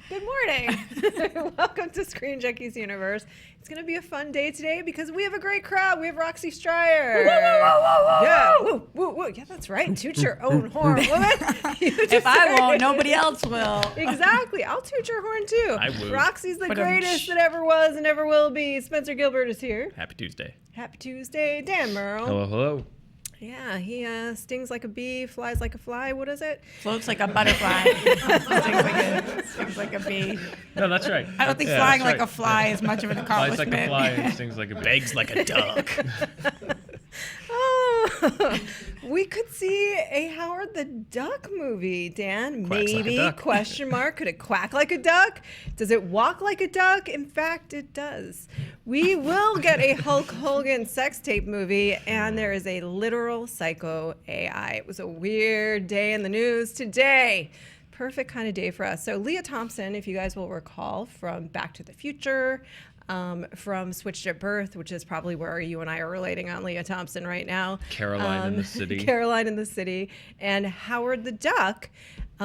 Good morning. Welcome to ScreenJunkies Universe. It's going to be a fun day today because we have a great crowd. We have Roxy Striar. Yeah, woo, woo, woo. Yeah, that's right. Toot your own horn, woman. If I won't, nobody else will. Exactly. I'll toot your horn too. I will. Roxy's the greatest that ever was and ever will be. Spencer Gilbert is here. Happy Tuesday. Happy Tuesday. Dan Murrell. Hello, hello. Yeah, he stings like a bee, flies like a fly. What is it? Floats like a butterfly. Stings like a bee. No, that's right. I don't think flying like a fly is much of an Flies accomplishment. like a fly and stings like a begs like a duck. Oh, we could see a Howard the Duck movie, Dan. Quacks like a Maybe, duck. question mark. Could it quack like a duck? Does it walk like a duck? In fact, it does. We will get a Hulk Hogan sex tape movie, and there is a literal psycho AI. It was a weird day in the news today. Perfect kind of day for us. So Leah Thompson, if you guys will recall from Back to the Future, from Switched at Birth, which is probably where you and I are relating on Leah Thompson right now. Caroline in the City. Caroline in the City. And Howard the Duck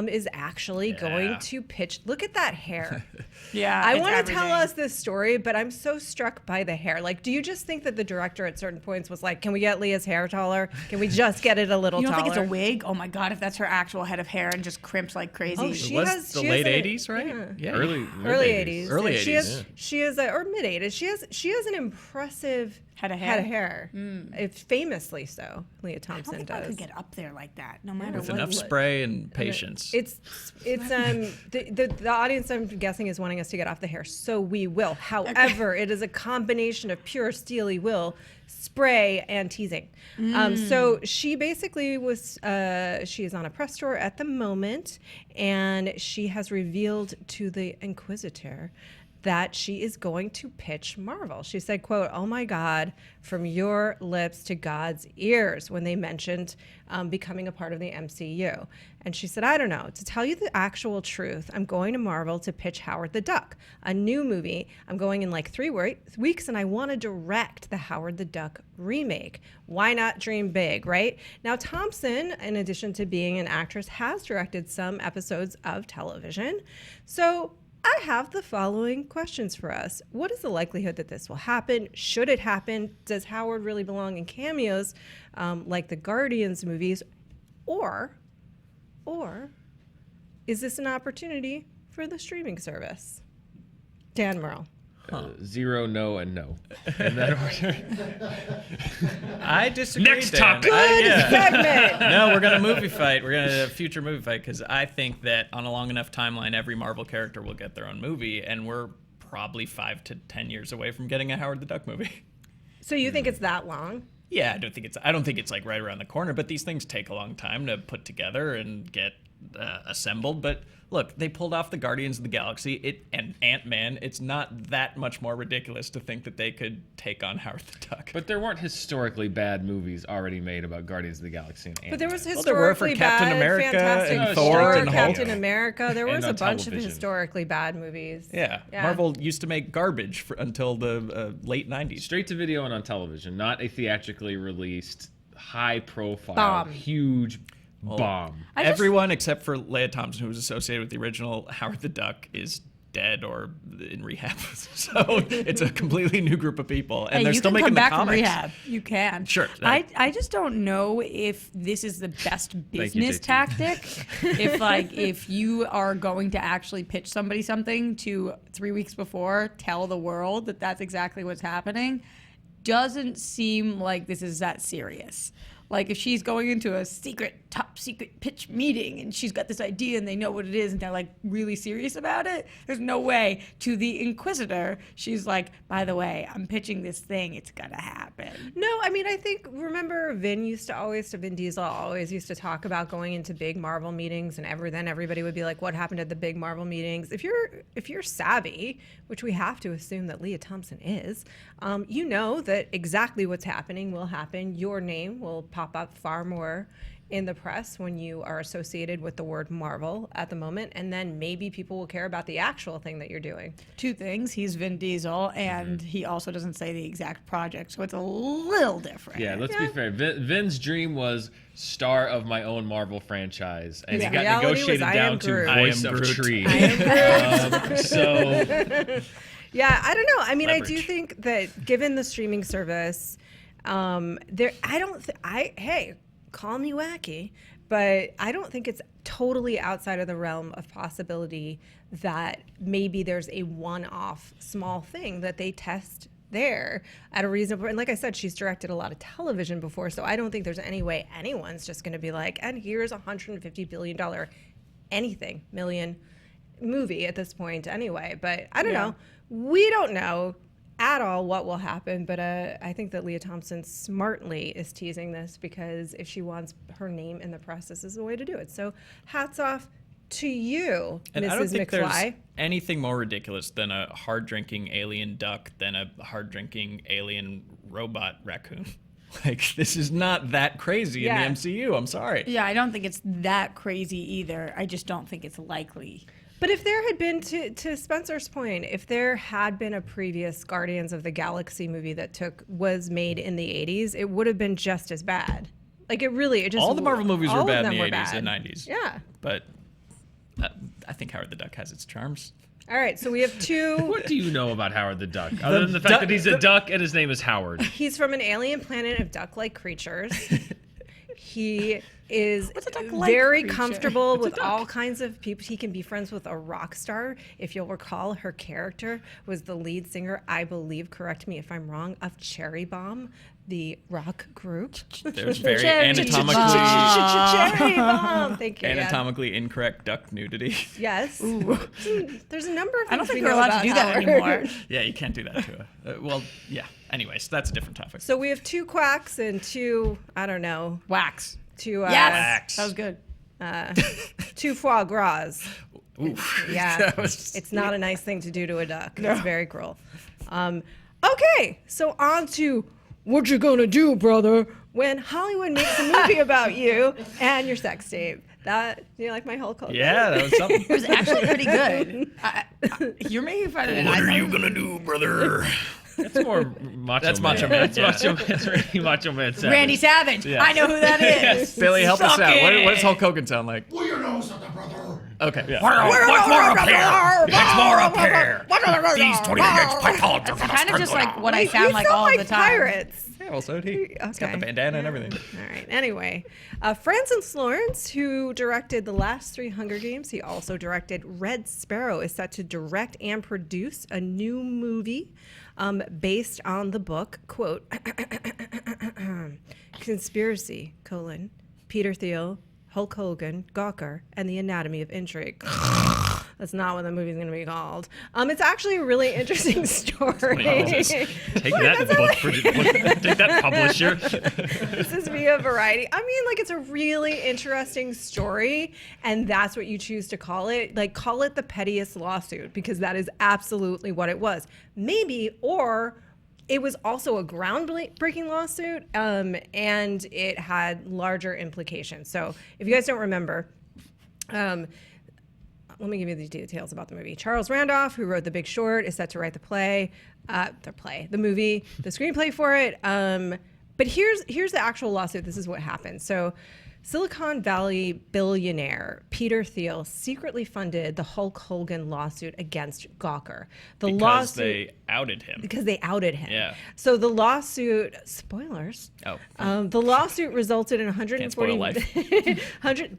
is actually going to pitch. Look at that hair. Yeah, I want to tell us this story, but I'm so struck by the hair. Like, do you just think that the director at certain points was like, can we get Leah's hair taller? Can we just get it a little You don't taller? think it's a wig? Oh my God, if that's her actual head of hair and just crimps like crazy. Oh, It was the late 80s, right? Yeah. Early Early 80s. Early She 80s. has, she is or mid 80s. She has an impressive Head of hair. It's famously so. Leah I Thompson don't think I does. could get up there like that, no matter With what. enough spray and patience. It's the audience, I'm guessing, is wanting us to get off the hair, so we will. However, it is a combination of pure steely will, spray, and teasing. So she basically was she is on a press tour at the moment, and she has revealed to the Inquisitr that she is going to pitch Marvel. She said, quote, "Oh my God, from your lips to God's ears," when they mentioned becoming a part of the MCU. And she said, "I don't know. To tell you the actual truth, I'm going to Marvel to pitch Howard the Duck, a new movie. I'm going in like 3 weeks, and I want to direct the Howard the Duck remake. Why not dream big, right?" Now, Thompson, in addition to being an actress, has directed some episodes of television. So I have the following questions for us. What is the likelihood that this will happen? Should it happen? Does Howard really belong in cameos like the Guardians movies? Or is this an opportunity for the streaming service? Dan Murrell. 0, no, and no. In that order. I disagree. Next Dan. topic. Good segment. No, we're gonna movie fight. We're gonna have a future movie fight because I think that on a long enough timeline, every Marvel character will get their own movie, and we're probably 5 to 10 years away from getting a Howard the Duck movie. So you think it's that long? Yeah, I don't think it's like right around the corner, but these things take a long time to put together and get assembled. But look, they pulled off the Guardians of the Galaxy and Ant-Man. It's not that much more ridiculous to think that they could take on Howard the Duck. But there weren't historically bad movies already made about Guardians of the Galaxy and Ant-Man. But there was Well, there were for historically Captain bad, America Fantastic and Four, Thor and Hulk. Captain America. There was And a on bunch of television. historically bad movies. Yeah, Marvel used to make garbage until the late 90s. Straight to video and on television, not a theatrically released, high-profile, Bomb. huge bomb. Everyone except for Leah Thompson, who was associated with the original Howard the Duck, is dead or in rehab. So it's a completely new group of people, and Hey, they're you still can making come the back comics. from rehab. You can. Sure. I just don't know if this is the best business JT. tactic. if you are going to actually pitch somebody something to 3 weeks before, tell the world that that's exactly what's happening, doesn't seem like this is that serious. Like if she's going into a top secret pitch meeting and she's got this idea and they know what it is and they're like really serious about it, there's no way to the Inquisitr she's like, by the way, I'm pitching this thing, it's gonna happen. No, I mean, I think, remember Vin Diesel always used to talk about going into big Marvel meetings, and then everybody would be like, what happened at the big Marvel meetings? If you're savvy, which we have to assume that Leah Thompson is, you know that exactly what's happening will happen. Your name will pop up far more in the press when you are associated with the word Marvel at the moment, and then maybe people will care about the actual thing that you're doing. 2 things. He's Vin Diesel, and he also doesn't say the exact project, so it's a little different. Yeah, let's be fair. Vin's dream was star of my own Marvel franchise, and His he got reality negotiated was, I am down to Groot. voice I am of Groot. tree. Yeah, I don't know. I mean, I do Leverage. think that given the streaming service, hey, call me wacky, but I don't think it's totally outside of the realm of possibility that maybe there's a one-off small thing that they test there at a reasonable, and like I said, she's directed a lot of television before, so I don't think there's any way anyone's just going to be like, and here's $150 billion million movie at this point anyway. But I don't know. We don't know at all what will happen, but I think that Leah Thompson smartly is teasing this because if she wants her name in the press, this is the way to do it. So hats off to you, And Mrs. I don't think there's McFly. anything more ridiculous than a hard-drinking alien duck than a hard-drinking alien robot raccoon. Like, this is not that crazy Yeah. in the MCU. I'm sorry. Yeah, I don't think it's that crazy either. I just don't think it's likely. But if there had been, to Spencer's point, if there had been a previous Guardians of the Galaxy movie that was made in the 80s, it would have been just as bad. Like, it just... All the Marvel movies all were of bad in them the were 80s and bad. 90s. Yeah. But I think Howard the Duck has its charms. All right, so we have two... What do you know about Howard the Duck? Other than the fact that he's a duck and his name is Howard. He's from an alien planet of duck-like creatures. He is What's a duck-like very creature? comfortable with all kinds of people. He can be friends with a rock star. If you'll recall, her character was the lead singer, I believe, correct me if I'm wrong, of Cherry Bomb, the rock group. There's very Cherry anatomically Cherry Bomb. Thank you. Yeah. anatomically incorrect duck nudity. Yes. There's a number of things I don't think we we're know allowed about to do that Howard. anymore. Yeah, you can't do that to a. Well, yeah. Anyways, that's a different topic. So we have two quacks and two, I don't know, Wax. two Yes. Wax. That was good. two foie gras. Oof. Yeah, That was- it's not a nice thing to do to a duck. It's very cruel. Okay, so on to what you gonna do, brother, when Hollywood makes a movie about you and your sex tape. That, you like my Hulk Hogan? Yeah, that was something. It was actually pretty good. You're making fun of it. What are you gonna do, brother? That's more Macho That's Man. Macho Man, That's yeah. That's really Macho Man. Savage. Randy Savage. Yeah. I know who that is. Billy, help us Suck out. it. What does Hulk Hogan sound like? Well, you know something, brother. Okay. Yeah. What's more up here? What's more up here? These 28 pythons are Kind of just like what I You sound like all like the time. pirates. Yeah, well, so did he. He's got the Okay. bandana and everything. All right. Anyway, Francis Lawrence, who directed the last 3 Hunger Games, he also directed Red Sparrow, is set to direct and produce a new movie based on the book, quote, Conspiracy, Peter Thiel, Hulk Hogan, GAWKER, and the Anatomy of Intrigue. That's not what the movie's going to be called. It's actually a really interesting story. Take that, take that, publisher. This is via Variety. I mean, like, it's a really interesting story, and that's what you choose to call it. Like, call it the pettiest lawsuit, because that is absolutely what it was. Maybe, or it was also a groundbreaking lawsuit, and it had larger implications. So, if you guys don't remember, let me give you the details about the movie. Charles Randolph, who wrote The Big Short, is set to write the movie, the screenplay for it. But here's the actual lawsuit. This is what happened. So Silicon Valley billionaire Peter Thiel secretly funded the Hulk Hogan lawsuit against GAWKER. Because they outed him. Because they outed him. Yeah. So the lawsuit, spoilers. Oh. The lawsuit resulted in 140. Can't spoil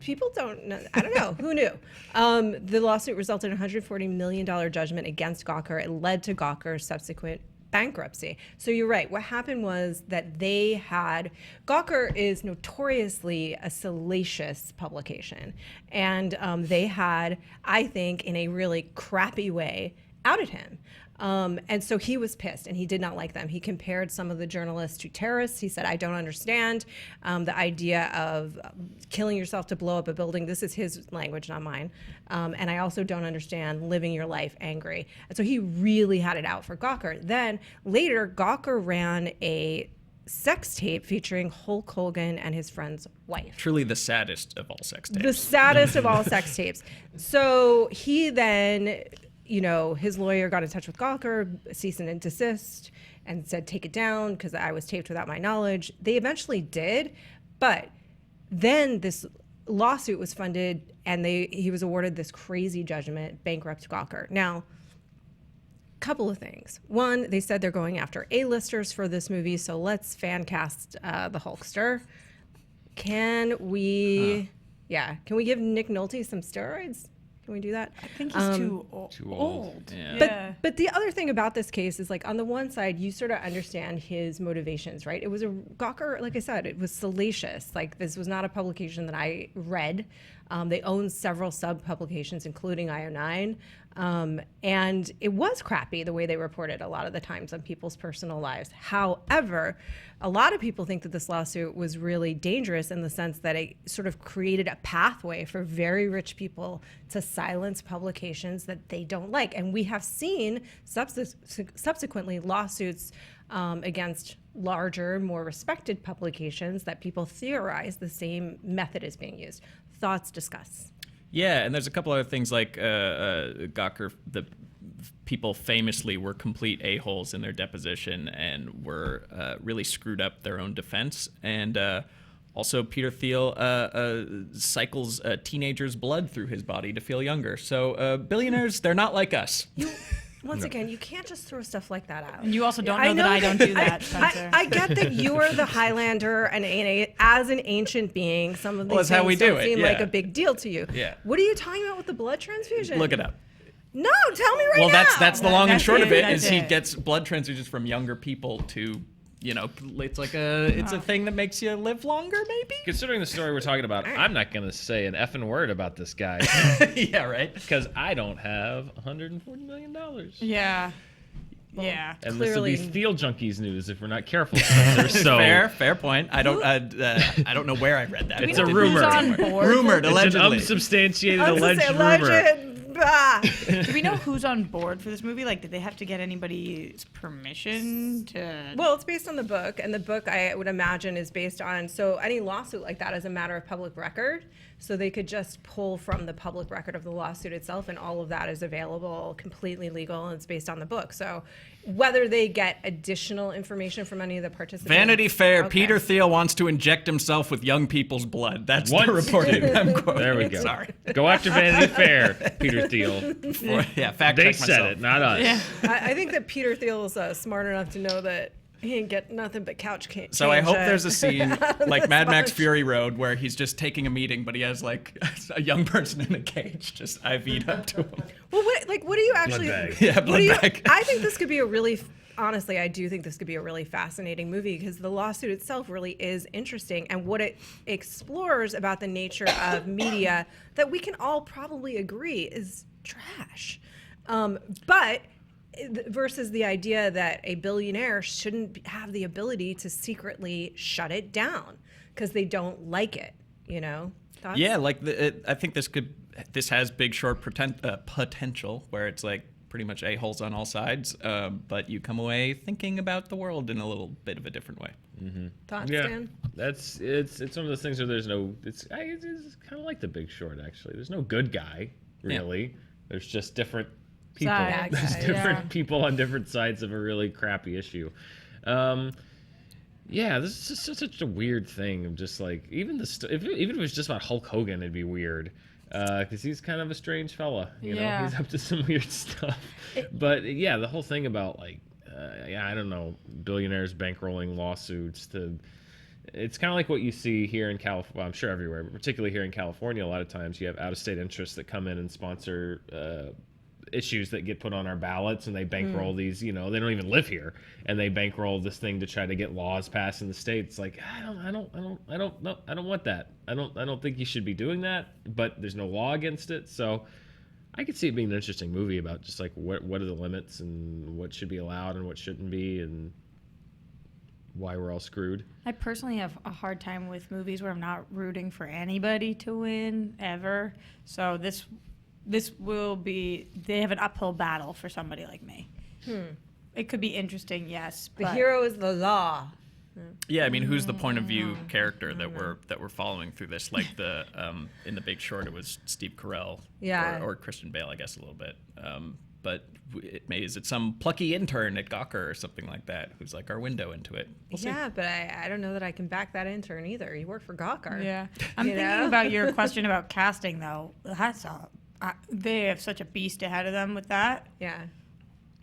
People don't know. I don't know. Who knew? The lawsuit resulted in $140 million judgment against GAWKER. It led to GAWKER's subsequent bankruptcy. So you're right. What happened was that GAWKER is notoriously a salacious publication. And they had, I think, in a really crappy way, outed him. And so he was pissed and he did not like them. He compared some of the journalists to terrorists. He said, I don't understand the idea of killing yourself to blow up a building. This is his language, not mine. And I also don't understand living your life angry. And so he really had it out for GAWKER. Then later, GAWKER ran a sex tape featuring Hulk Hogan and his friend's wife. Truly the saddest of all sex tapes. The saddest of all sex tapes. So he then, his lawyer got in touch with GAWKER, cease and desist, and said, take it down because I was taped without my knowledge. They eventually did, but then this lawsuit was funded and he was awarded this crazy judgment, bankrupt GAWKER. Now, couple of things. One, they said they're going after A-listers for this movie, so let's fan cast the Hulkster. Can we give Nick Nolte some steroids? Can we do that? I think he's too old. Yeah. But the other thing about this case is, like, on the one side, you sort of understand his motivations, right? It was GAWKER, like I said, it was salacious. Like, this was not a publication that I read. They own several sub-publications, including IO9. And it was crappy the way they reported a lot of the times on people's personal lives. However, a lot of people think that this lawsuit was really dangerous in the sense that it sort of created a pathway for very rich people to silence publications that they don't like. And we have seen subsequently lawsuits against larger, more respected publications that people theorize the same method is being used. Thoughts, discuss. Yeah, and there's a couple other things like GAWKER, the people famously were complete a-holes in their deposition and were really screwed up their own defense. And also Peter Thiel cycles a teenager's blood through his body to feel younger. So billionaires, they're not like us. Once again, you can't just throw stuff like that out. And you also don't know that I don't do that, Spencer. I get that you are the Highlander, and as an ancient being, some of these how we things do don't it, seem yeah. like a big deal to you. Yeah. What are you talking about with the blood transfusion? Look it up. No, tell me right now. Well, that's the long and That's short of it, it, that's is he it. gets blood transfusions from younger people to, it's like it's a thing that makes you live longer, maybe? Considering the story we're talking about, I'm not going to say an effing word about this guy Yeah, right? because I don't have $140 million. Yeah. Yeah. And Clearly- this will be Thiel Junkies news if we're not careful. Spencer. So Fair point. I don't know where I read that. It's but a it rumor. Who's on board? Rumored, It's an allegedly. unsubstantiated I was gonna alleged say rumor. alleged. Bah. Do we know who's on board for this movie? Like, did they have to get anybody's permission to? Well, it's based on the book, and the book I would imagine is based on, so any lawsuit like that is a matter of public record, so they could just pull from the public record of the lawsuit itself, and all of that is available, completely legal, and it's based on the book. So whether they get additional information from any of the participants. Vanity Fair, Okay. Peter Thiel wants to inject himself with young people's blood. That's What? the reporting I'm quoting. There we go. Sorry. Go after Vanity Fair, Peter Thiel. Yeah, fact They check said myself. it, not us. Yeah. I think that Peter Thiel is smart enough to know that he ain't get nothing but couch change. So I hope there's a a scene like Mad Max Fury Road where he's just taking a meeting, but he has like a young person in a cage just IV'd up to him. Well, what do you actually? bag. Yeah, what blood do you, bag. I think this could be a really, honestly, I do think this could be a really fascinating movie because the lawsuit itself really is interesting, and what it explores about the nature of media that we can all probably agree is trash. But versus the idea that a billionaire shouldn't have the ability to secretly shut it down because they don't like it, Thoughts? Yeah, like I think this has Big Short potential where it's like pretty much a-holes on all sides, but you come away thinking about the world in a little bit of a different way. Thoughts, Yeah, Dan? it's one of those things where there's no. It's kind of like The Big Short, actually. There's no good guy, really. There's just different people. Sides. There's Bad different guys. people on different sides of a really crappy issue. Yeah, this is just such a weird thing. Of just like even if it was just about Hulk Hogan, it'd be weird. Because he's kind of a strange fella, you know. Yeah. He's up to some weird stuff. But yeah, the whole thing about like, I don't know, billionaires bankrolling lawsuits it's kind of like what you see here in California. Well, I'm sure everywhere, but particularly here in California, a lot of times you have out-of-state interests that come in and sponsor issues that get put on our ballots, and they bankroll these. They don't even live here, and they bankroll this thing to try to get laws passed in the states. Like, I don't want that. I don't think you should be doing that. But there's no law against it, so I could see it being an interesting movie about just like what are the limits and what should be allowed and what shouldn't be, and why we're all screwed. I personally have a hard time with movies where I'm not rooting for anybody to win ever. So this will be, they have an uphill battle for somebody like me. It could be interesting, yes. The but hero is the law. Yeah, I mean, who's the point of view character that we're following through this? Like the in The Big Short, it was Steve Carell, or Christian Bale, I guess, a little bit. But is it some plucky intern at GAWKER or something like that who's like our window into it? We'll see. Yeah, but I don't know that I can back that intern either. He worked for GAWKER. Yeah, I'm thinking about your question about casting though. They have such a beast ahead of them with that. Yeah.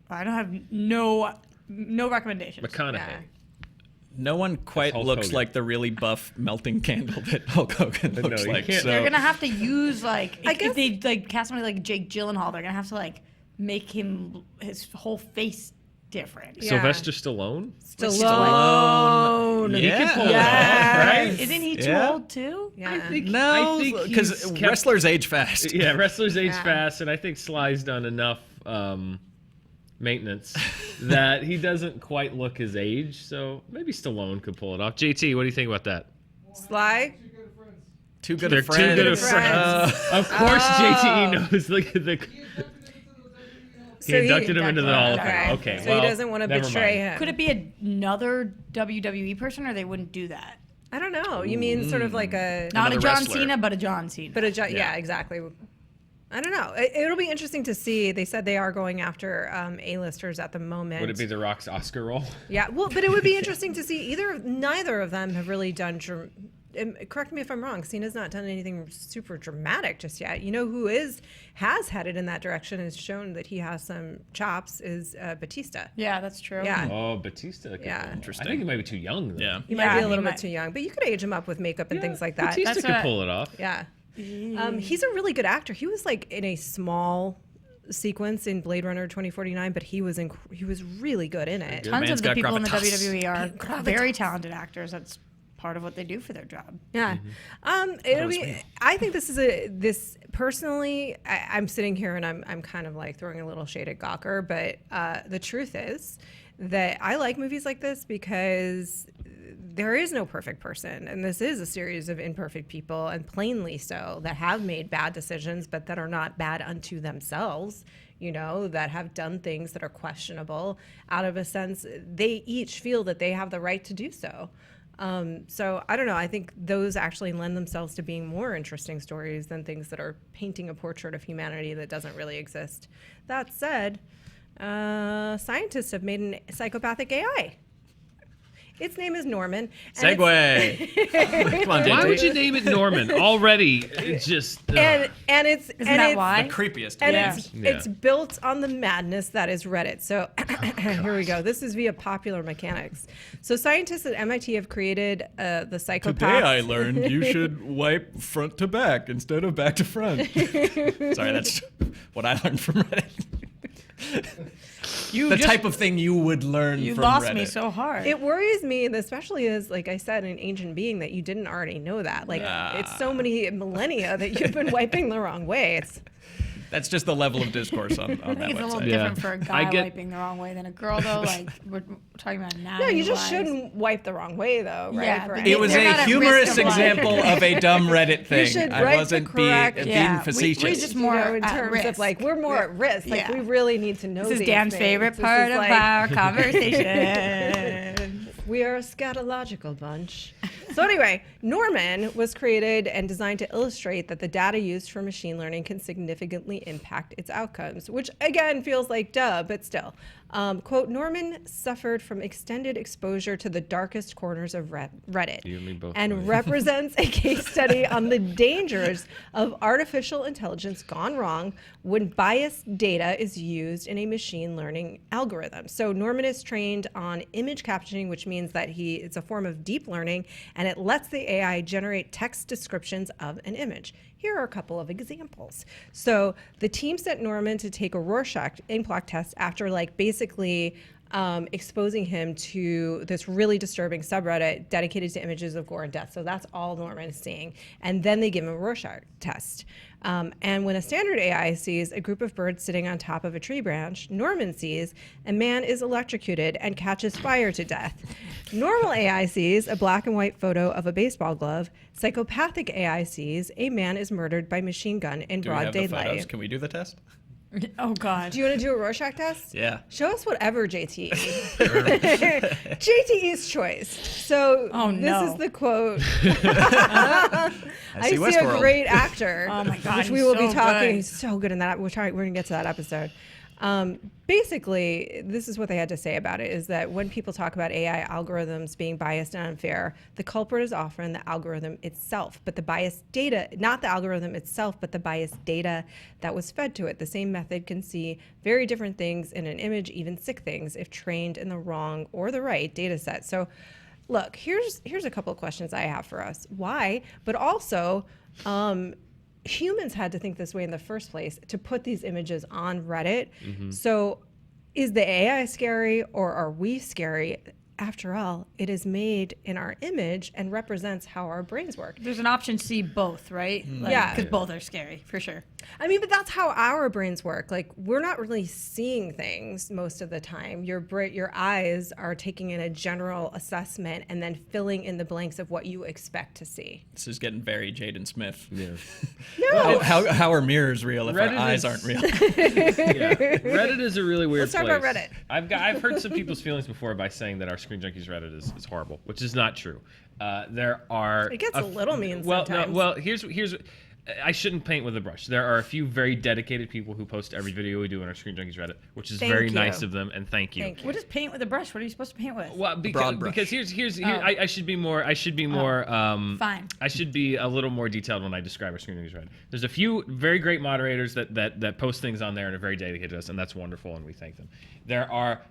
I don't have no recommendations. McConaughey. Yeah. No one quite Hulk looks Hogan. like the really buff melting candle that Hulk Hogan No, looks you like. can't- So They're gonna have to use like I if guess- they like cast somebody like Jake Gyllenhaal, they're gonna have to like make his whole face different. Yeah. Sylvester Stallone? Stallone. He can pull Yes. it off, right? Isn't he too Yeah. old too? Yeah. I think because he's kept- wrestlers age fast. Yeah, wrestlers age Yeah. fast, and I think Sly's done enough maintenance that he doesn't quite look his age. So maybe Stallone could pull it off. JT, what do you think about that? Sly. Too good They're of too friends. good of friends. Of course, JT knows he inducted him into the Hall of Fame. Okay, So well, he doesn't want to never betray mind. him. Could it be another WWE person, or they wouldn't do that? I don't know. You mean sort of like a Not a Another John wrestler. Cena, but a John Cena. But yeah, exactly. I don't know. It'll be interesting to see. They said they are going after A-listers at the moment. Would it be The Rock's Oscar role? Yeah, well, but it would be interesting to see. Neither of them have really done. Correct me if I'm wrong. Cena's not done anything super dramatic just yet. You know who has headed in that direction, has shown that he has some chops, is Batista. yeah, that's true. Yeah. Oh, Batista. could Yeah. pull it off. Interesting. I think he might be too young, though. Yeah. He might be a he little might. bit too young, but you could age him up with makeup and things like that. Batista That's could what- pull it off. Yeah. He's a really good actor. He was like in a small sequence in Blade Runner 2049, but he was really good in it. Tons man's of the got people in the gravitas. WWE are Gravitas. very talented actors. That's part of what they do for their job. Yeah. It'll be. I think this personally. I'm sitting here and I'm kind of like throwing a little shade at GAWKER, but the truth is that I like movies like this because there is no perfect person, and this is a series of imperfect people, and plainly so, that have made bad decisions, but that are not bad unto themselves. You know, that have done things that are questionable out of a sense. They each feel that they have the right to do so. So I don't know. I think those actually lend themselves to being more interesting stories than things that are painting a portrait of humanity that doesn't really exist. That said, scientists have made an psychopathic AI. Its name is Norman. and Segue. Come on, Why JT. would you name it Norman? Already, it just. And it's Isn't that why? The creepiest. And Yeah. it's built on the madness that is Reddit. So here we go. This is via popular mechanics. So scientists at MIT have created the psychopath. Today I learned you should wipe front to back instead of back to front. Sorry, that's what I learned from Reddit. The type of thing you would learn You from lost Reddit. me so hard. It worries me, and especially as, like I said, an ancient being, that you didn't already know that. Like, it's so many millennia that you've been wiping the wrong way. It's That's just the level of discourse on I that think it's a little website. different for a guy I get- wiping the wrong way than a girl, though. Like, we're talking about now. no, you just shouldn't wipe the wrong way, though, right? Yeah, For but any- It was They're not a at humorous risk of life. example of a dumb Reddit thing. should I write the wasn't correct- being Yeah, we facetious. just you more know, in at terms risk. of like we're more at risk. Like Yeah. we really need to know. This is these Dan's things. favorite This part is of like, our conversation. We are a scatological bunch. So anyway, Norman was created and designed to illustrate that the data used for machine learning can significantly impact its outcomes, which again feels like duh, but still. Quote, Norman suffered from extended exposure to the darkest corners of Reddit You and me both, and buddy. represents a case study on the dangers of artificial intelligence gone wrong when biased data is used in a machine learning algorithm. So Norman is trained on image captioning, which means that it's a form of deep learning, and it lets the AI generate text descriptions of an image. Here are a couple of examples. So the team sent Norman to take a Rorschach inkblot test after basically exposing him to this really disturbing subreddit dedicated to images of gore and death. So that's all Norman is seeing. And then they give him a Rorschach test. And when a standard AI sees a group of birds sitting on top of a tree branch, Norman sees a man is electrocuted and catches fire to death. Normal AI sees a black and white photo of a baseball glove. Psychopathic AI sees a man is murdered by machine gun in Do we broad have the daylight. photos? Can we do the test? Oh God. Do you want to do a Rorschach test? Yeah. Show us whatever JTE. JTE's choice. So this is the quote. I see a Westworld. great actor. Oh my God, which we he's will be so talking good. so good in that. We're going to get to that episode. Basically, this is what they had to say about it, is that when people talk about AI algorithms being biased and unfair, the culprit is often the algorithm itself, but the biased data, not the algorithm itself, but the biased data that was fed to it. The same method can see very different things in an image, even sick things, if trained in the wrong or the right data set. So look, here's a couple of questions I have for us. Why? But also, humans had to think this way in the first place to put these images on Reddit. So is the AI scary or are we scary? After all, it is made in our image and represents how our brains work. There's an option C, both, right? Like, Yeah. because both are scary for sure. I mean, but that's how our brains work. Like, we're not really seeing things most of the time. Your eyes are taking in a general assessment and then filling in the blanks of what you expect to see. This is getting very Jaden Smith. Yeah. No. How are mirrors real if Reddit our eyes is- aren't real? Yeah. Reddit is a really weird Let's talk place. about Reddit. I've hurt some people's feelings before by saying that our ScreenJunkies Reddit is horrible, which is not true. There are It gets a little mean well, sometimes. well, here's I shouldn't paint with a brush. There are a few very dedicated people who post every video we do on our ScreenJunkies Reddit, which is Thank very you. nice of them, and thank you. Thank you. What is paint with a brush? What are you supposed to paint with? Well, broad brush. because here I should be more Fine. I should be a little more detailed when I describe our ScreenJunkies Reddit. There's a few very great moderators that post things on there and are very dedicated to us, and that's wonderful, and we thank them. There are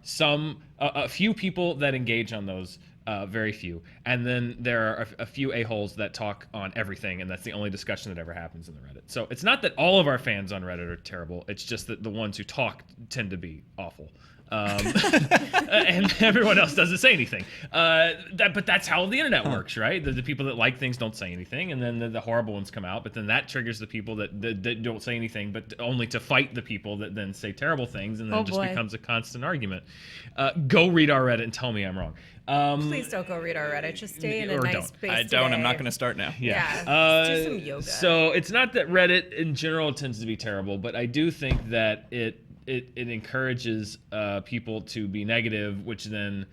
a few people that engage on those. Very few. And then there are a few a-holes that talk on everything, and that's the only discussion that ever happens in the Reddit. So it's not that all of our fans on Reddit are terrible. It's just that the ones who talk tend to be awful. And everyone else doesn't say anything. But that's how the internet works, right? The people that like things don't say anything, and then the horrible ones come out. But then that triggers the people that don't say anything, but only to fight the people that then say terrible things, and then it just becomes a constant argument. Go read our Reddit and tell me I'm wrong. Please don't go read our Reddit. Just stay in a Or nice don't. space. I don't. I'm today. not going to start now. Yeah. Do some yoga. So it's not that Reddit in general tends to be terrible, but I do think that it encourages people to be negative, which then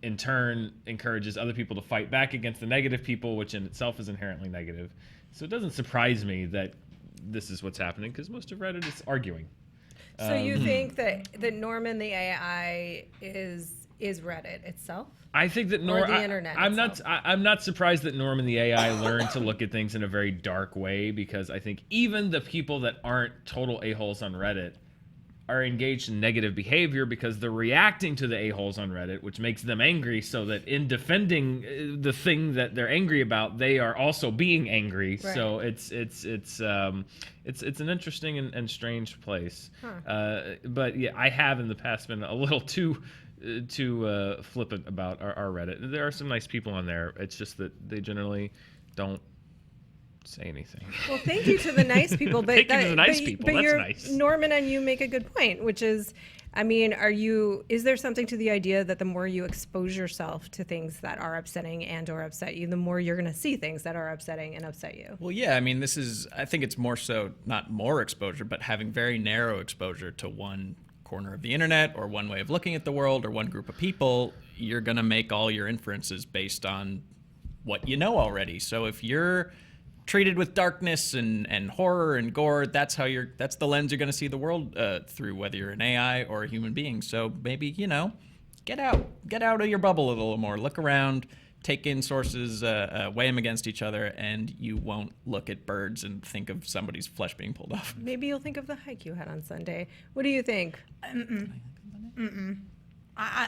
in turn encourages other people to fight back against the negative people, which in itself is inherently negative. So it doesn't surprise me that this is what's happening, because most of Reddit is arguing. So you think that Norman the AI is Reddit itself? I think that Or the internet itself. I'm not surprised that Norman the AI learned to look at things in a very dark way, because I think even the people that aren't total a-holes on Reddit are engaged in negative behavior because they're reacting to the a-holes on Reddit, which makes them angry, so that in defending the thing that they're angry about, they are also being angry. Right. So it's an interesting and strange place. But yeah, I have in the past been a little too flippant about our Reddit. There are some nice people on there. It's just that they generally don't say anything. Well, thank you to the nice people, but Thank you to the nice people. But That's nice. Norman, and you make a good point, which is, I mean, is there something to the idea that the more you expose yourself to things that are upsetting and or upset you, the more you're going to see things that are upsetting and upset you? Well, yeah, I mean, I think it's more so not more exposure, but having very narrow exposure to one corner of the internet or one way of looking at the world or one group of people. You're going to make all your inferences based on what you know already. So if you're treated with darkness and horror and gore, that's the lens you're going to see the world through, whether you're an AI or a human being. So maybe, get out of your bubble a little more, look around, take in sources, weigh them against each other, and you won't look at birds and think of somebody's flesh being pulled off. Maybe you'll think of the hike you had on Sunday. What do you think?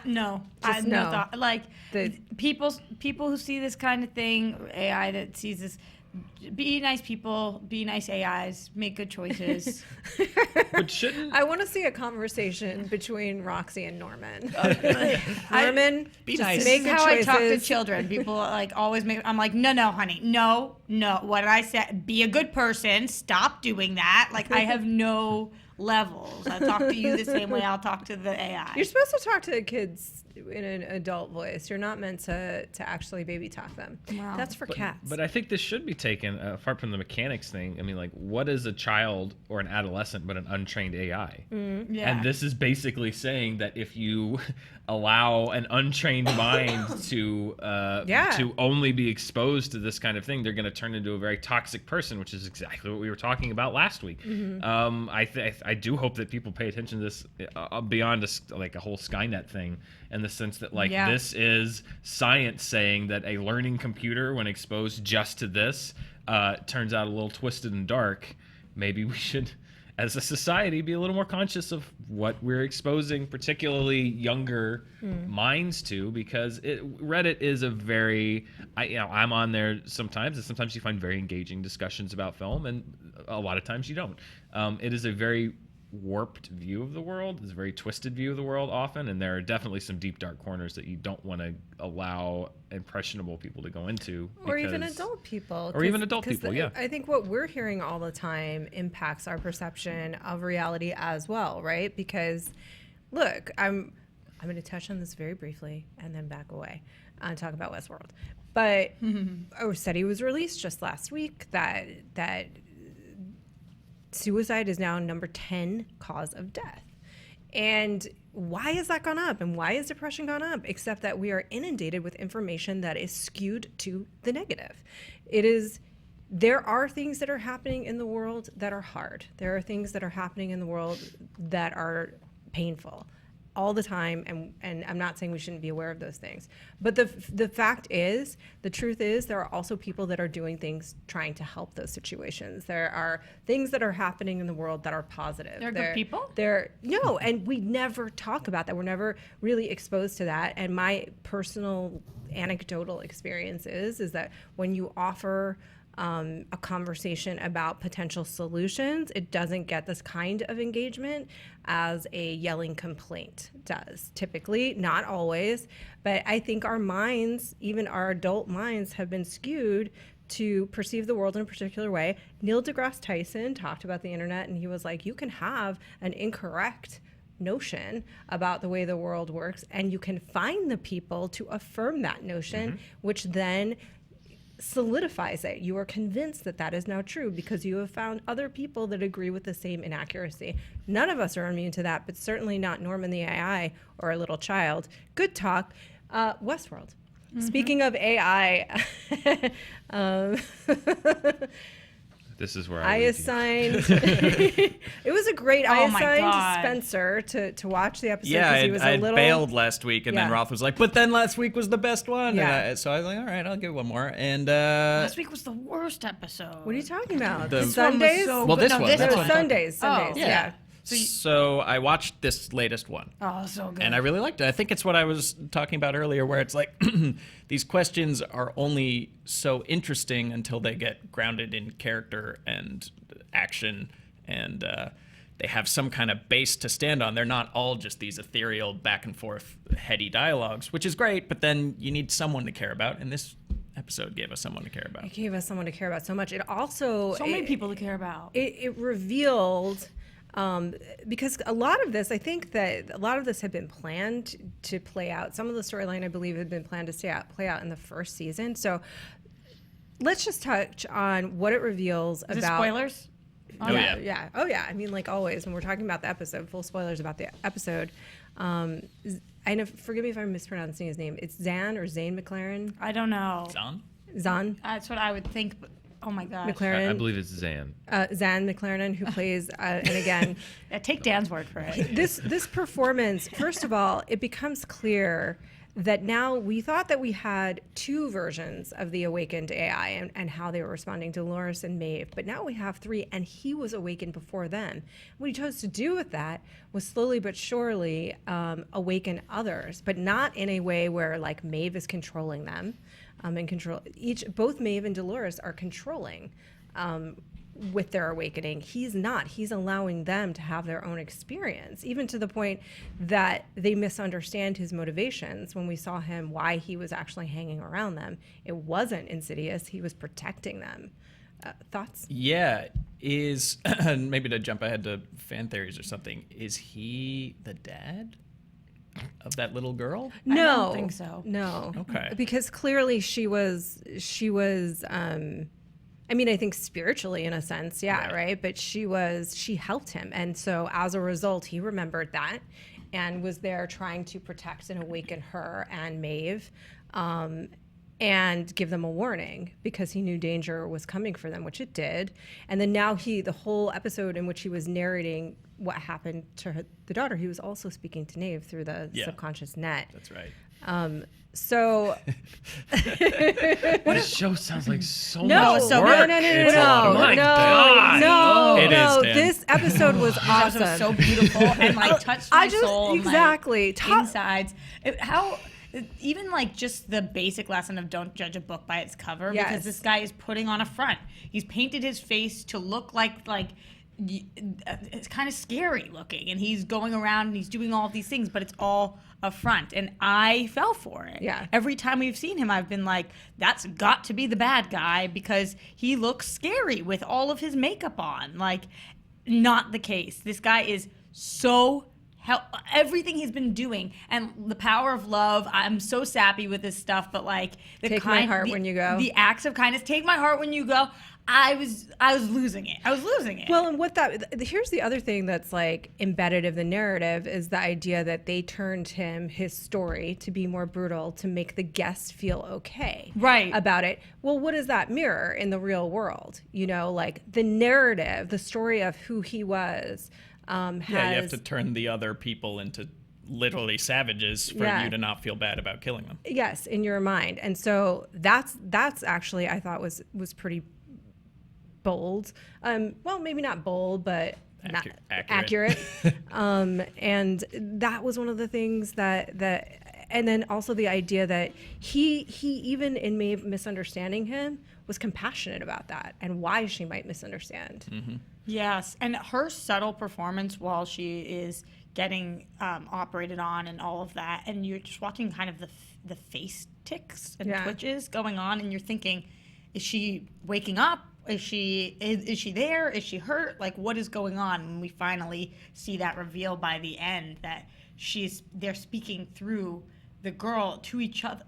No. Just no no. thought. Like The- people who see this kind of thing, AI that sees this, be nice people, be nice AIs, make good choices. But shouldn't I want to see a conversation between Roxy and Norman. Norman, Be just nice. make Make good how I talk to choices. children. People like always make. I'm like, no, honey, no. What did I say? Be a good person. Stop doing that. Like I have no levels. I talk to you the same way I'll talk to the AI. You're supposed to talk to kids in an adult voice. You're not meant to actually baby talk them. Wow. That's for cats. But I think this should be taken apart from the mechanics thing. I mean, like, what is a child or an adolescent but an untrained AI? Yeah. And this is basically saying that if you allow an untrained mind to only be exposed to this kind of thing, they're going to turn into a very toxic person, which is exactly what we were talking about last week. I do hope that people pay attention to this beyond like a whole Skynet thing, in the sense that this is science saying that a learning computer, when exposed just to this, turns out a little twisted and dark. Maybe we should, as a society, be a little more conscious of what we're exposing, particularly younger minds to, because Reddit is a very, I'm on there sometimes, and sometimes you find very engaging discussions about film, and a lot of times you don't. It is a very warped view of the world. It's a very twisted view of the world often, and there are definitely some deep dark corners that you don't want to allow impressionable people to go into, or even adult people. Yeah. I think what we're hearing all the time impacts our perception of reality as well, right? Because look, I'm going to touch on this very briefly and then back away and talk about Westworld. But a study was released just last week that suicide is now number 10 cause of death. And why has that gone up? And why has depression gone up? Except that we are inundated with information that is skewed to the negative. There are things that are happening in the world that are hard. There are things that are happening in the world that are painful all the time, and I'm not saying we shouldn't be aware of those things. But the truth is, there are also people that are doing things trying to help those situations. There are things that are happening in the world that are positive. They're good people? No, and we never talk about that. We're never really exposed to that. And my personal anecdotal experience is that when you offer a conversation about potential solutions, it doesn't get this kind of engagement as a yelling complaint does. Typically, not always, but I think our minds, even our adult minds, have been skewed to perceive the world in a particular way. Neil deGrasse Tyson talked about the internet, and he was like, you can have an incorrect notion about the way the world works, and you can find the people to affirm that notion, which then solidifies it. You are convinced that that is now true because you have found other people that agree with the same inaccuracy. None of us are immune to that, but certainly not Norman the AI or a little child. Good talk. Westworld. Speaking of AI, this is where I assigned. It was a great. I assigned Spencer to watch the episode because he was a little. I bailed last week, and then Roth was like, "But then last week was the best one." Yeah. And so I was like, "All right, I'll give it one more." And last week was the worst episode. What are you talking about? The- Sundays? So Well, good. this No, one. this That's No, one. Sundays. Oh. Yeah. So I watched this latest one. Oh, so good. And I really liked it. I think it's what I was talking about earlier, where it's like these questions are only so interesting until they get grounded in character and action, and they have some kind of base to stand on. They're not all just these ethereal back and forth heady dialogues, which is great, but then you need someone to care about, and this episode gave us someone to care about. It gave us someone to care about so much. It also so many people to care about. It revealed. Because a lot of this, I think that a lot of this had been planned to play out. Some of the storyline, I believe, had been planned to play out in the first season. So let's just touch on what it reveals Is about. it spoilers? Oh, yeah. Yeah. Oh, yeah. I mean, like always, when we're talking about the episode, full spoilers about the episode. I know, forgive me if I'm mispronouncing his name. It's Zan or Zane McLaren. I don't know. Zan That's what I would think. But, oh my gosh. McLaren. I believe it's Zan. Zan McLaren, who plays, and again, Yeah, take Dan's word for it. this performance, first of all, it becomes clear that now we thought that we had two versions of the awakened AI and how they were responding to Dolores and Maeve, but now we have three, and he was awakened before them. What he chose to do with that was slowly but surely awaken others, but not in a way where like Maeve is controlling them, and both Maeve and Dolores are controlling with their awakening. He's not. He's allowing them to have their own experience, even to the point that they misunderstand his motivations when we saw him, why he was actually hanging around them. It wasn't insidious. He was protecting them. Thoughts? Yeah. Is, maybe to jump ahead to fan theories or something, is he the dad? of that little girl? No, I don't think so. No. Okay. Because clearly she was. I mean, I think spiritually in a sense, yeah, right. But she helped him, and so as a result, he remembered that, and was there trying to protect and awaken her and Maeve, and give them a warning because he knew danger was coming for them, which it did. And then now the whole episode in which he was narrating what happened to the daughter, he was also speaking to Maeve through the subconscious net. That's right. So This show sounds like so no, much no, work. no, no, no, It's a lot of no, work. no, God. no, It is, no. Dan. This episode was It was awesome. so beautiful and like touched my soul. Exactly. And, like, insides. Even like just the basic lesson of don't judge a book by its cover, Yes. because this guy is putting on a front. He's painted his face to look like it's kind of scary looking, and he's going around and he's doing all of these things, but it's all a front, and I fell for it. Yeah. Every time we've seen him, I've been like, that's got to be the bad guy because he looks scary with all of his makeup on. Like, not the case. This guy is so everything he's been doing, and the power of love. I'm so sappy with this stuff, but like Take my heart when you go. The acts of kindness. Take my heart when you go. I was losing it. I was losing it. Well, and here's the other thing that's like embedded in the narrative is the idea that they turned his story to be more brutal to make the guest feel okay about it. Well, what does that mirror in the real world? You know, like the narrative, the story of who he was. You have to turn the other people into literally savages for you to not feel bad about killing them. Yes, in your mind. And so that's actually I thought was pretty bold. Well, maybe not bold, but accurate. And that was one of the things that and then also the idea that he even in Maeve misunderstanding him was compassionate about that and why she might misunderstand. Mm-hmm. Yes, and her subtle performance while she is getting operated on and all of that, and you're just watching kind of the face ticks and twitches going on, and you're thinking, is she waking up? Is she there? Is she hurt? Like, what is going on? When we finally see that reveal by the end that they're speaking through the girl to each other.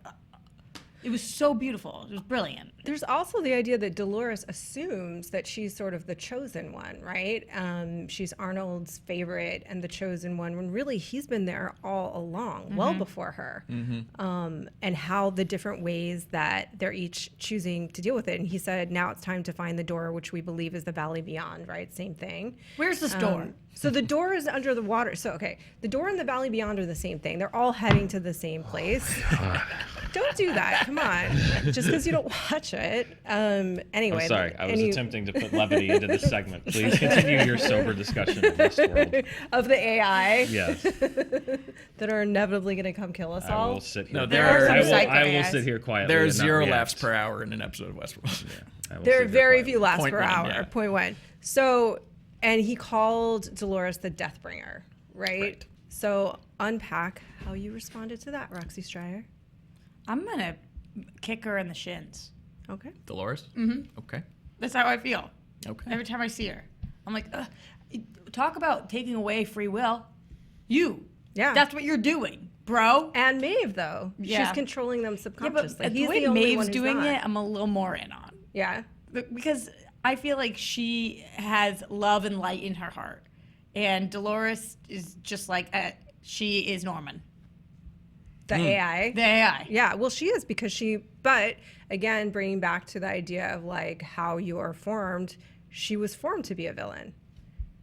It was so beautiful. It was brilliant. There's also the idea that Dolores assumes that she's sort of the chosen one, right? She's Arnold's favorite and the chosen one, when really he's been there all along, well before her. And how the different ways that they're each choosing to deal with it. And he said, now it's time to find the door, which we believe is the Valley Beyond, right? Same thing. Where's this door? So the door is under the water. So, okay, the door and the Valley Beyond are the same thing. They're all heading to the same place. Don't do that. Come on. Just because you don't watch it. Anyway. I'm sorry. I was attempting to put levity into this segment. Please continue your sober discussion of Westworld. Of the AI. Yes. That are inevitably going to come kill us all. I will sit here. No, there are some psycho I will AIs. sit here quietly. There are and not 0 react. laughs per hour in an episode of Westworld. I will There sit are here very quietly. few laughs Point per one, hour. yeah. Point one. So, and he called Dolores the Deathbringer, right? So unpack how you responded to that, Roxy Striar. I'm going to kick her in the shins. Okay. Dolores? Mm-hmm. Okay. That's how I feel. Okay. Every time I see her. I'm like, talk about taking away free will. Yeah. That's what you're doing, bro. And Maeve, though. Yeah. She's controlling them Yeah, but subconsciously. the He's way the only Maeve's one who's doing not. it, I'm a little more in on. Yeah. Because I feel like she has love and light in her heart. And Dolores is just like, she is Norman. The AI. The AI. Yeah, well, she is but again, bringing back to the idea of like how you are formed, she was formed to be a villain.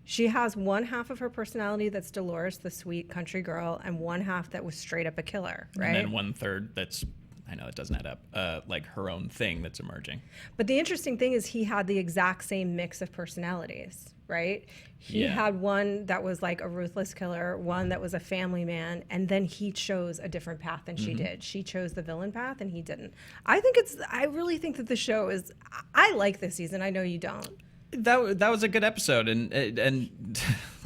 She has one half of her personality that's Dolores, the sweet country girl, and one half that was straight up a killer, right? And then 1/3 that's, I know it doesn't add up, like her own thing that's emerging. But the interesting thing is he had the exact same mix of personalities, right? He had one that was like a ruthless killer, one that was a family man, and then he chose a different path than she did. She chose the villain path and he didn't. I really think that the show is, I like this season. I know you don't. That was a good episode, and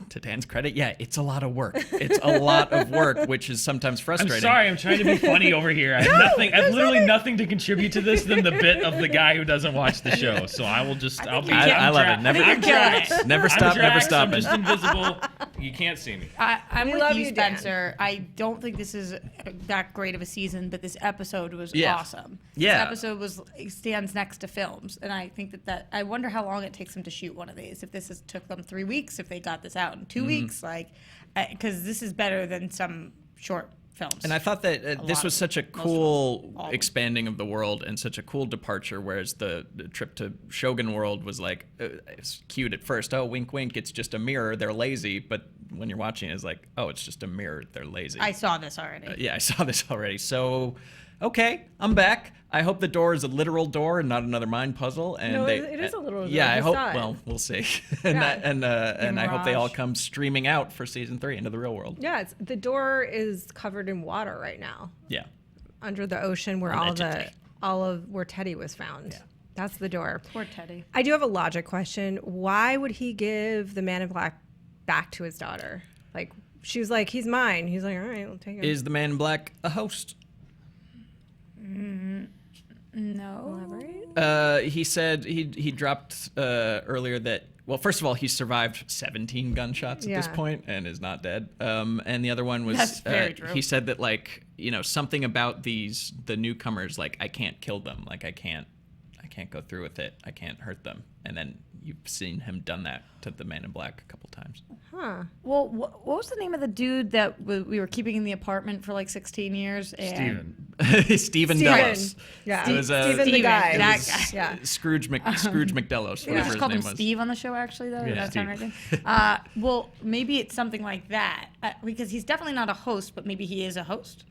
to Dan's credit, it's a lot of work. It's a lot of work, which is sometimes I'm frustrating. sorry, I'm trying to be funny over here. I have literally nothing to contribute to this than the bit of the guy who doesn't watch the show. So I will just, I'll be. I love it. I'm Never, trapped. never I'm stop, never Drax, I'm stopping. just invisible. You can't see me. I'm We with love you, you, Dan. Spencer. I don't think this is that great of a season, but this episode was Yeah. awesome. Yeah. This episode stands next to films, and I think that I wonder how long it takes them to shoot one of these. If this took them 3 weeks, if they got this out in 2 weeks, because this is better than some short films. And I thought that this lot was of such a them. Most of cool them. All of them. expanding of the world and such a cool departure, whereas the trip to Shogun World was like, it's cute at first. Oh, wink, wink, it's just a mirror. They're lazy. But when you're watching it, it's like, oh, it's just a mirror. They're lazy. I saw this already. Yeah, I saw this already. So, okay, I'm back. I hope the door is a literal door and not another mind puzzle. And No, they, it is a literal door. Yeah, I We hope. saw it. Well, we'll see. and Yeah. and I hope they all Mirage. come streaming out for season 3 into the real world. Yeah, the door is covered in water right now Yeah. under the ocean where Allegedly. all of where Teddy was found. Yeah. That's the door. Poor Teddy. I do have a logic question. Why would he give the man in black back to his daughter? Like, she was like, he's mine. He's like, all right, I'll take him. Is the man in black a host? No. Elaborate? He said he dropped earlier that, well, first of all, he survived 17 gunshots at this Yeah. point and is not dead. And the other one was That's very true. he said that, like, something about the newcomers, like, I can't kill them, like I can't go through with it, I can't hurt them. And then you've seen him done that to the man in black a couple times. Huh. Well, what was the name of the dude that we were keeping in the apartment for like 16 years? Steven. Steven Delos. Yeah. It was, Steven the Steven, guy. that was guy. Yeah. Scrooge McDelos, We whatever just his called name him was. Steve on the show, actually, though. Yeah, Does that sound Steve. right? Well, maybe it's something like that because he's definitely not a host, but maybe he is a host.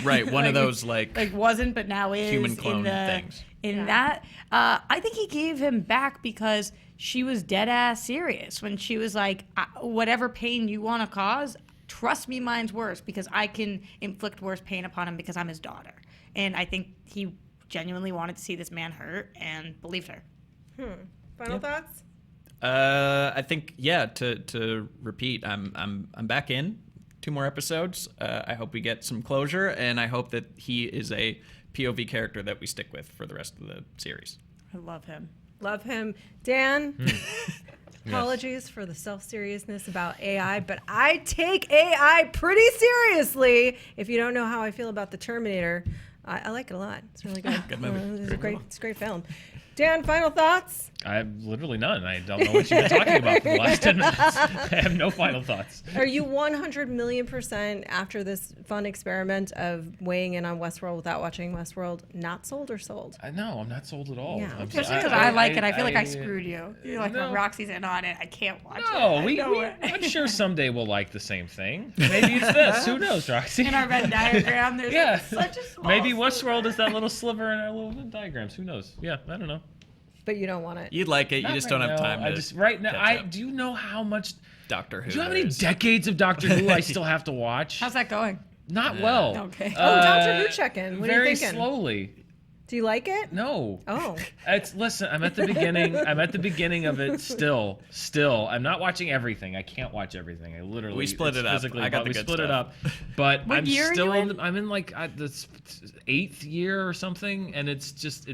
Right, one of those, like wasn't, but now is human clone in the, things. In that, I think he gave him back because she was dead ass serious when she was like, whatever pain you want to cause, trust me, mine's worse because I can inflict worse pain upon him because I'm his daughter. And I think he genuinely wanted to see this man hurt and believed her. Final thoughts? I think, yeah. To repeat, I'm back in 2 more episodes. I hope we get some closure, and I hope that he is a POV character that we stick with for the rest of the series. I love him. Love him. Dan, apologies for the self-seriousness about AI, but I take AI pretty seriously. If you don't know how I feel about the Terminator, I like it a lot. It's really good. Good movie. It's a great film. Dan, final thoughts? I have literally none. I don't know what you've been talking about for the last 10 minutes. I have no final thoughts. Are you 100,000,000% after this fun experiment of weighing in on Westworld without watching Westworld, not sold or sold? No, I'm not sold at all. Yeah. I'm Especially so- because I like it. I feel like I screwed you. You're like, no. when Roxy's in on it, I can't watch it. No, I know it. I'm sure someday we'll like the same thing. Maybe it's this. Who knows, Roxy? In our Venn diagram, there's Yeah. such a small Maybe sliver. Westworld is that little sliver in our little diagrams. Who knows? Yeah, I don't know. But you don't want it. You'd like it. You Not just right don't have now. time I to just right now. catch up. Do you know how much? Doctor Who. Do you know how there many is. decades of Doctor Who I still have to watch? How's that going? Not well. Okay. Oh, Doctor Who check-in. What are you Very thinking? slowly. Do you like it? No. Oh. Listen, I'm at the beginning. I'm at the beginning of it still. I'm not watching everything. I can't watch everything. I literally We split it's it up. physically I got impossible. the We good split it stuff. up. But What I'm year are still you in I'm in like the 8th year or something, and it's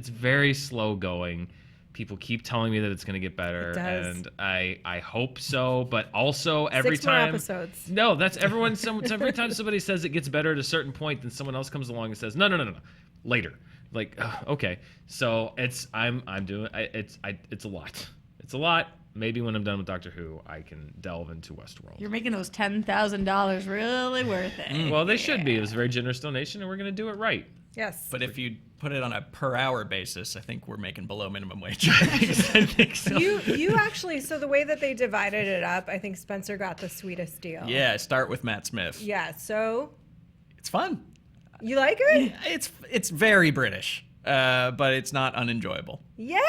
very slow going. People keep telling me that it's going to get better, It does. and I hope so. But also every 6 more time episodes. No, that's everyone. Every time somebody says it gets better at a certain point, then someone else comes along and says no, later. Like okay, so it's I'm doing it's a lot. It's a lot. Maybe when I'm done with Doctor Who, I can delve into Westworld. You're making those $10,000 really worth it. Well, they should be. It was a very generous donation, and we're going to do it right. Yes. But if you put it on a per hour basis, I think we're making below minimum wage. I think so. You actually, so the way that they divided it up, I think Spencer got the sweetest deal. Yeah, start with Matt Smith. Yeah, so It's fun. you like it? It's very British, but it's not unenjoyable. Yeah,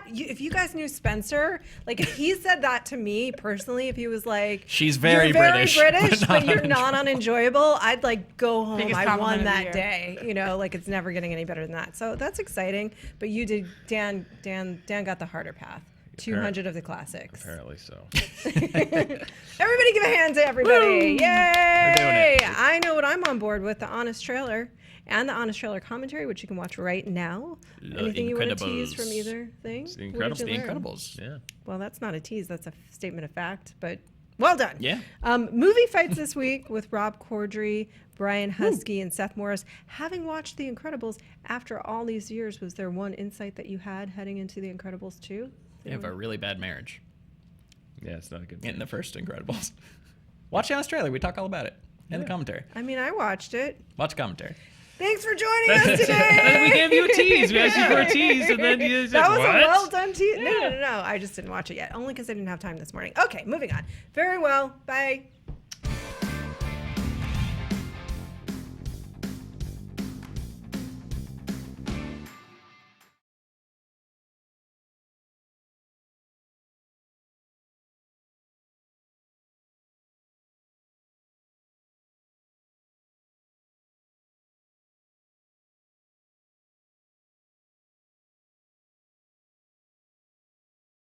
if you guys knew Spencer, like if he said that to me personally, if he was like, She's very you're very British, British, but but you're not unenjoyable, I'd like go home. Biggest I compliment won of the that year. day. You know, like it's never getting any better than that. So that's exciting. But you did, Dan got the harder path. 200 of the classics. Apparently so. Everybody give a hand to everybody. Yay! We're doing it. I know what I'm on board with, the Honest Trailer and the Honest Trailer commentary, which you can watch right now. The Anything you want to tease Incredibles. from either thing? The What did Incredibles. you The learn? Incredibles. Yeah. Well, that's not a tease. That's a statement of fact. But Well done. Yeah. Movie fights this week with Rob Corddry, Brian Husky, and Seth Morris. Having watched The Incredibles after all these years, was there one insight that you had heading into The Incredibles 2? They have a really bad marriage Yeah, it's not a good. in the first Incredibles. Watch it in Australia. We talk all about it in the commentary. I mean, I watched it. Watch commentary. Thanks for joining us today. We gave you a tease. We asked you for a tease, and then you said, That was what? a well done tease. No. I just didn't watch it yet. Only because I didn't have time this morning. Okay, moving on. Very well. Bye.